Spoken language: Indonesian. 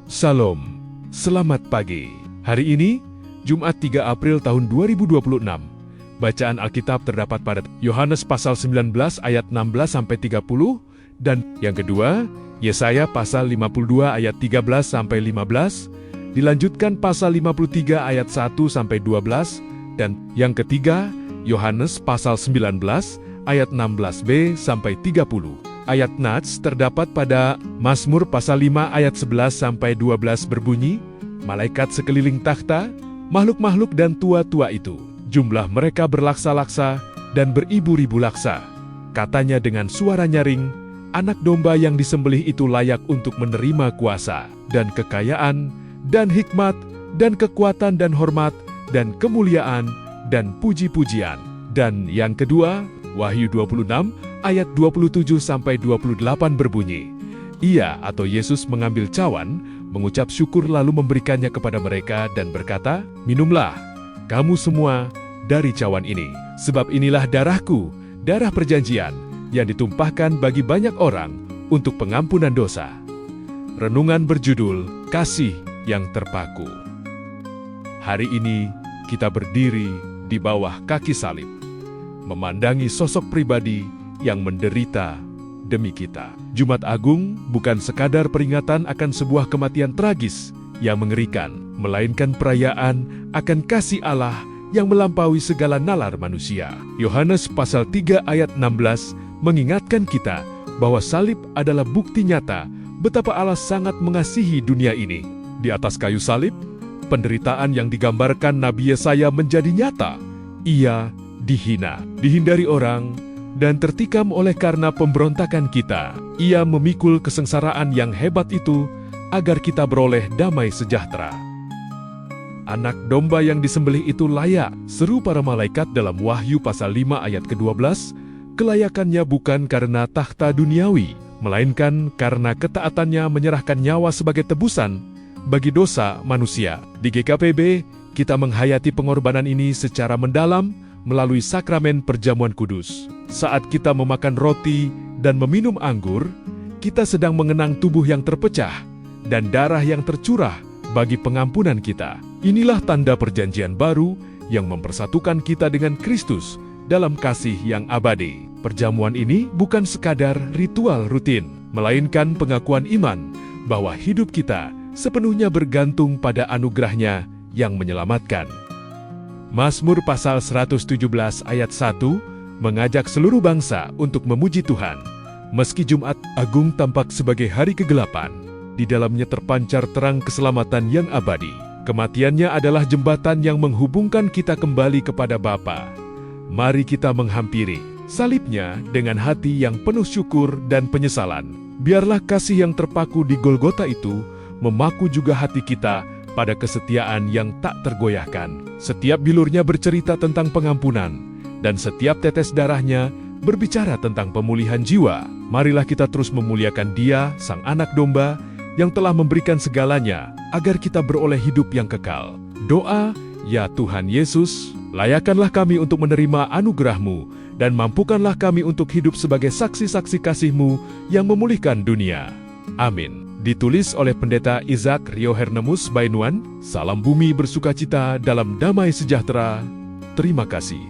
Salam, selamat pagi. Hari ini, Jumat 3 April tahun 2026. Bacaan Alkitab terdapat pada Yohanes pasal 19 ayat 16-30, dan yang kedua, Yesaya pasal 52 ayat 13-15, dilanjutkan pasal 53 ayat 1-12, dan yang ketiga, Yohanes pasal 19 ayat 16b-30. Ayat Nats terdapat pada Mazmur pasal 5 ayat 11-12 berbunyi, malaikat sekeliling takhta, makhluk-makhluk dan tua-tua itu, jumlah mereka berlaksa-laksa dan beribu-ribu laksa. Katanya dengan suara nyaring, anak domba yang disembelih itu layak untuk menerima kuasa, dan kekayaan, dan hikmat, dan kekuatan dan hormat, dan kemuliaan, dan puji-pujian. Dan yang kedua, Wahyu 26 ayat 27-28 berbunyi, Ia atau Yesus mengambil cawan, mengucap syukur lalu memberikannya kepada mereka dan berkata, minumlah, kamu semua dari cawan ini, sebab inilah darahku, darah perjanjian, yang ditumpahkan bagi banyak orang untuk pengampunan dosa. Renungan berjudul, Kasih yang Terpaku. Hari ini kita berdiri di bawah kaki salib, memandangi sosok pribadi yang menderita demi kita. Jumat Agung bukan sekadar peringatan akan sebuah kematian tragis yang mengerikan, melainkan perayaan akan kasih Allah yang melampaui segala nalar manusia. Yohanes pasal 3 ayat 16 mengingatkan kita bahwa salib adalah bukti nyata betapa Allah sangat mengasihi dunia ini. Di atas kayu salib, penderitaan yang digambarkan Nabi Yesaya menjadi nyata. Ia dihina, dihindari orang, dan tertikam oleh karena pemberontakan kita. Ia memikul kesengsaraan yang hebat itu agar kita beroleh damai sejahtera. Anak domba yang disembelih itu layak, seru para malaikat dalam Wahyu pasal 5 ayat ke-12, kelayakannya bukan karena takhta duniawi, melainkan karena ketaatannya menyerahkan nyawa sebagai tebusan bagi dosa manusia. Di GKPB, kita menghayati pengorbanan ini secara mendalam melalui sakramen perjamuan kudus. Saat kita memakan roti dan meminum anggur, kita sedang mengenang tubuh yang terpecah dan darah yang tercurah bagi pengampunan kita. Inilah tanda perjanjian baru yang mempersatukan kita dengan Kristus dalam kasih yang abadi. Perjamuan ini bukan sekadar ritual rutin, melainkan pengakuan iman bahwa hidup kita sepenuhnya bergantung pada anugerah-Nya yang menyelamatkan. Mazmur pasal 117 ayat 1 mengajak seluruh bangsa untuk memuji Tuhan. Meski Jumat Agung tampak sebagai hari kegelapan, di dalamnya terpancar terang keselamatan yang abadi. Kematiannya adalah jembatan yang menghubungkan kita kembali kepada Bapa. Mari kita menghampiri salibnya dengan hati yang penuh syukur dan penyesalan. Biarlah kasih yang terpaku di Golgota itu memaku juga hati kita pada kesetiaan yang tak tergoyahkan. Setiap bilurnya bercerita tentang pengampunan, dan setiap tetes darahnya berbicara tentang pemulihan jiwa. Marilah kita terus memuliakan Dia, Sang Anak Domba, yang telah memberikan segalanya agar kita beroleh hidup yang kekal. Doa, ya Tuhan Yesus, layakkanlah kami untuk menerima anugerah-Mu, dan mampukanlah kami untuk hidup sebagai saksi-saksi kasih-Mu yang memulihkan dunia. Amin. Ditulis oleh Pendeta Isaac Rio Hernemus Bainuan. Salam bumi bersukacita dalam damai sejahtera. Terima kasih.